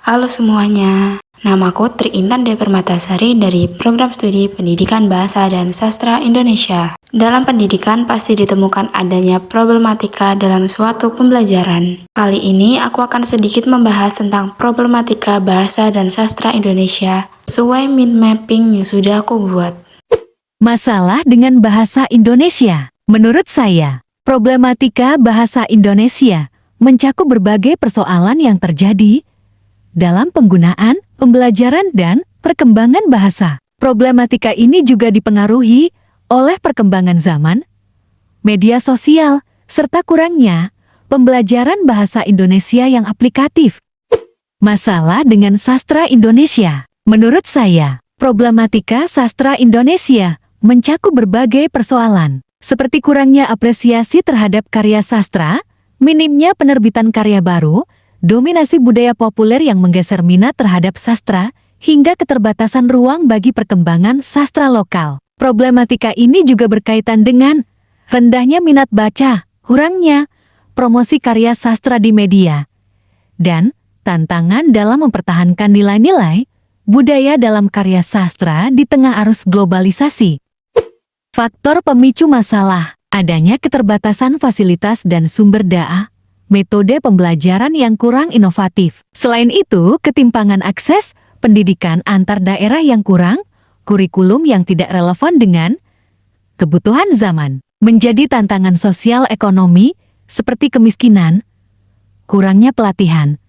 Halo semuanya, namaku Tri Intan D. Permatasari dari Program Studi Pendidikan Bahasa dan Sastra Indonesia. Dalam pendidikan pasti ditemukan adanya problematika dalam suatu pembelajaran. Kali ini aku akan sedikit membahas tentang problematika bahasa dan sastra Indonesia sesuai mind mapping yang sudah aku buat. Masalah dengan bahasa Indonesia. Menurut saya, problematika bahasa Indonesia mencakup berbagai persoalan yang terjadi dalam penggunaan, pembelajaran, dan perkembangan bahasa. Problematika ini juga dipengaruhi oleh perkembangan zaman, media sosial, serta kurangnya pembelajaran bahasa Indonesia yang aplikatif. Masalah dengan sastra Indonesia. Menurut saya, problematika sastra Indonesia mencakup berbagai persoalan, seperti kurangnya apresiasi terhadap karya sastra, minimnya penerbitan karya baru, dominasi budaya populer yang menggeser minat terhadap sastra, hingga keterbatasan ruang bagi perkembangan sastra lokal. Problematika ini juga berkaitan dengan rendahnya minat baca, kurangnya promosi karya sastra di media, dan tantangan dalam mempertahankan nilai-nilai budaya dalam karya sastra di tengah arus globalisasi. Faktor pemicu masalah, adanya keterbatasan fasilitas dan sumber daya, metode pembelajaran yang kurang inovatif. Selain itu, ketimpangan akses pendidikan antar daerah yang kurang, kurikulum yang tidak relevan dengan kebutuhan zaman, menjadi tantangan sosial ekonomi seperti kemiskinan, kurangnya pelatihan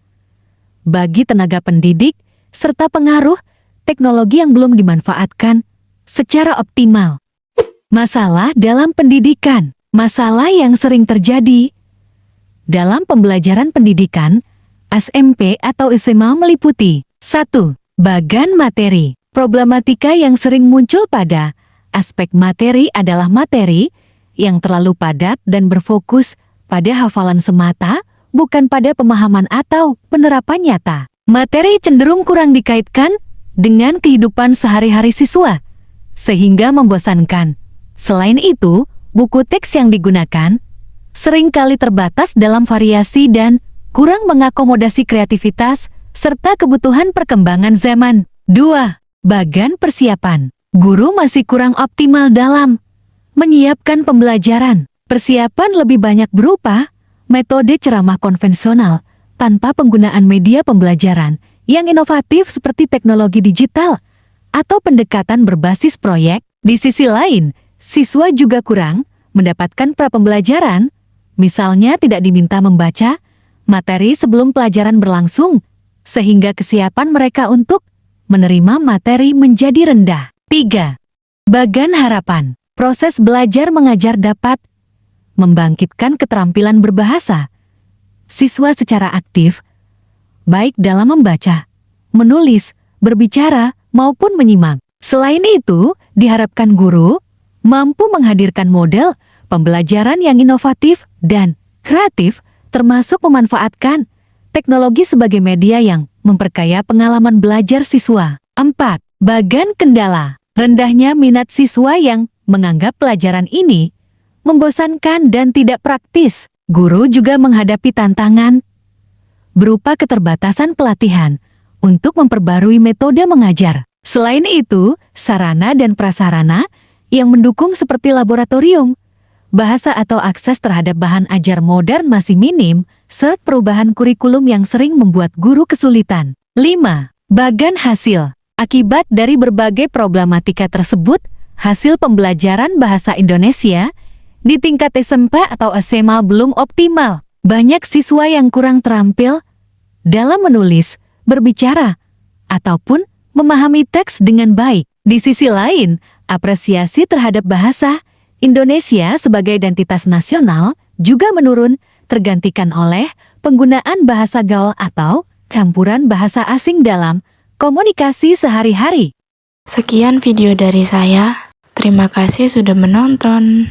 bagi tenaga pendidik, serta pengaruh teknologi yang belum dimanfaatkan secara optimal. Masalah dalam pendidikan. Masalah yang sering terjadi dalam pembelajaran pendidikan, SMP atau SMA meliputi 1. Bagan materi. Problematika yang sering muncul pada aspek materi adalah materi yang terlalu padat dan berfokus pada hafalan semata, bukan pada pemahaman atau penerapan nyata. Materi cenderung kurang dikaitkan dengan kehidupan sehari-hari siswa, sehingga membosankan. Selain itu, buku teks yang digunakan seringkali terbatas dalam variasi dan kurang mengakomodasi kreativitas serta kebutuhan perkembangan zaman. 2. Bagan persiapan. Guru masih kurang optimal dalam menyiapkan pembelajaran. Persiapan lebih banyak berupa metode ceramah konvensional tanpa penggunaan media pembelajaran yang inovatif seperti teknologi digital atau pendekatan berbasis proyek. Di sisi lain, siswa juga kurang mendapatkan pra-pembelajaran, misalnya tidak diminta membaca materi sebelum pelajaran berlangsung, sehingga kesiapan mereka untuk menerima materi menjadi rendah. 3. Bagan harapan. Proses belajar mengajar dapat membangkitkan keterampilan berbahasa siswa secara aktif, baik dalam membaca, menulis, berbicara, maupun menyimak. Selain itu, diharapkan guru mampu menghadirkan model pembelajaran yang inovatif dan kreatif, termasuk memanfaatkan teknologi sebagai media yang memperkaya pengalaman belajar siswa. 4. Bagan kendala. Rendahnya minat siswa yang menganggap pelajaran ini membosankan dan tidak praktis. Guru juga menghadapi tantangan berupa keterbatasan pelatihan untuk memperbarui metode mengajar. Selain itu, sarana dan prasarana yang mendukung seperti laboratorium, bahasa atau akses terhadap bahan ajar modern masih minim, serta perubahan kurikulum yang sering membuat guru kesulitan. 5. Bagan hasil. Akibat dari berbagai problematika tersebut, hasil pembelajaran bahasa Indonesia di tingkat SMP atau SMA belum optimal. Banyak siswa yang kurang terampil dalam menulis, berbicara, ataupun memahami teks dengan baik. Di sisi lain, apresiasi terhadap bahasa Indonesia sebagai identitas nasional juga menurun, tergantikan oleh penggunaan bahasa gaul atau campuran bahasa asing dalam komunikasi sehari-hari. Sekian video dari saya. Terima kasih sudah menonton.